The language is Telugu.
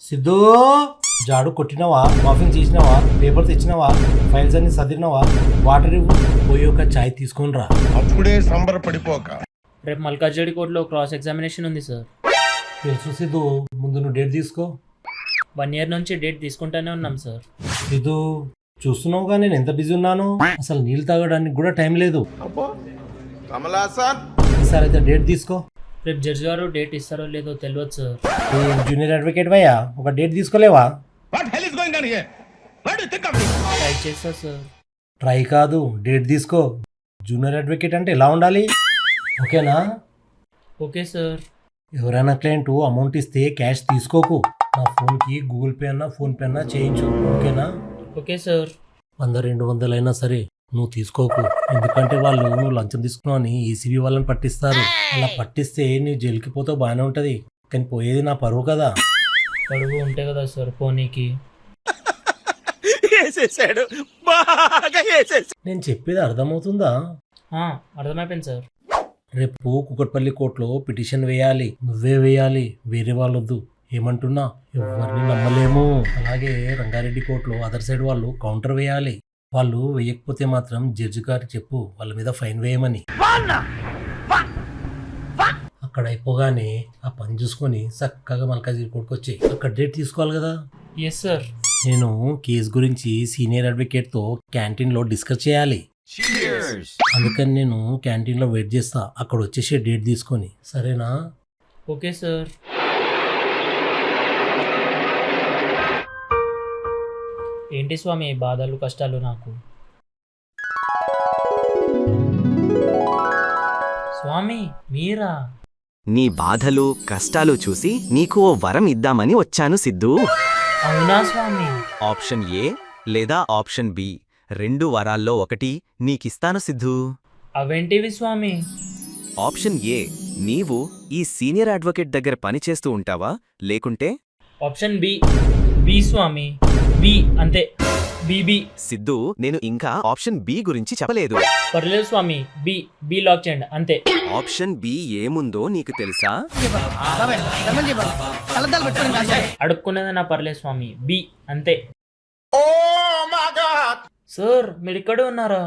సిద్ధు జాడు కొట్టినవా, వాకింగ్ చేసినవా, పేపర్ తెచ్చినవా, ఫైల్స్ అన్ని సదిరినవా, వాటర్ ఇవ్వు, పోయి ఒక చాయ్ తీసుకొని రా. అప్పుడే సంబరపడిపోక. రేపు మల్కాజ్గిరి కోర్టులో క్రాస్ ఎగ్జామినేషన్ ఉంది సార్. తెలుసు సిద్ధు, ముందు నువ్వు డేట్ తీసుకో. 1 year నుంచి డేట్ తీసుకుంటానే ఉన్నాం సార్. సిద్ధు చూస్తున్నావుగా నేను ఎంత బిజీ ఉన్నాను, అసలు నీళ్ళు తాగడానికి కూడా టైం లేదు. ఈసారి అయితే డేట్ తీసుకో. రేపు జడ్జి గారు డేట్ ఇస్తారో లేదో తెలియదు సార్. జూనియర్ అడ్వకేట్ భయ్యా, ఒక డేట్ తీసుకోలేవా? ట్రై చేస్తా సార్. ట్రై కాదు, డేట్ తీసుకో. జూనియర్ అడ్వకేట్ అంటే ఎలా ఉండాలి? ఓకేనా? Okay sir. ఎవరైనా క్లయింట్ అమౌంట్ ఇస్తే క్యాష్ తీసుకోకు. నా ఫోన్కి గూగుల్ పే అన్నా ఫోన్ పే అన్నా చేయించు. ఓకేనా? Okay sir. 100-200 అయినా సరే నువ్వు తీసుకోకు. ఎందుకంటే వాళ్ళు నువ్వు లంచం తీసుకున్నావు అని ఏసీబీ వాళ్ళని పట్టిస్తారు. అలా పట్టిస్తే నువ్వు జైలుకి పోతావు, బాగానే ఉంటుంది. కానీ పోయేది నా పరువు కదా. పరువు ఉంటే కదా సార్ పోనీకి. నేను చెప్పేది అర్థమవుతుందా? అర్థమైపోయింది సార్. రేపు కుకట్పల్లి కోర్టులో పిటిషన్ వేయాలి. నువ్వే వేయాలి, వేరే వాళ్ళొద్దు. ఏమంటున్నా, ఎవరిని నమ్మలేము. అలాగే రంగారెడ్డి కోర్టులో అదర్ సైడ్ వాళ్ళు కౌంటర్ వేయాలి. వాళ్ళు వేయకపోతే మాత్రం జడ్జి గారికి చెప్పు, వాళ్ళ మీద ఫైన్ వేయమని. అక్కడ అయిపోగానే ఆ పని చూసుకొని చక్కగా మల్కాజ్గిరి కోర్టుకు వచ్చి అక్కడ డేట్ తీసుకోవాలి కదా. Yes sir. నేను కేసు గురించి సీనియర్ అడ్వకేట్తో క్యాంటీన్లో డిస్కస్ చేయాలి. అందుకని నేను క్యాంటీన్లో వెయిట్ చేస్తా, అక్కడ వచ్చేసి డేట్ తీసుకొని. సరేనా? Okay sir. ఏంటి స్వామి బాధలు కష్టాలు నాకు? స్వామి మీరా? నీ బాధలు కష్టాలు చూసి నీకు ఓ వరం ఇద్దామని వచ్చాను సిద్ధు. అవునా స్వామి? ఆప్షన్ ఏ లేదా ఆప్షన్ బి, 2 వరాల్లో ఒకటి నీకిస్తాను సిద్ధు. అవేంటివి స్వామి? ఆప్షన్ ఏ, నీవు ఈ సీనియర్ అడ్వకేట్ దగ్గర పనిచేస్తూ ఉంటావా, లేకుంటే ఆప్షన్ బి. బి స్వామి, బి అంతే. బి. సిద్ధు, నేను ఇంకా ఆప్షన్ బి గురించి చెప్పలేదు. పర్లేదు స్వామి, బి. బి లాక్ చేయండి అంతే. ఆప్షన్ బి ఏముందో నీకు తెలుసా? అడుక్కునేదన్నా పర్లేదు స్వామి, బి అంతే. సార్ మీరు ఇక్కడే ఉన్నారా?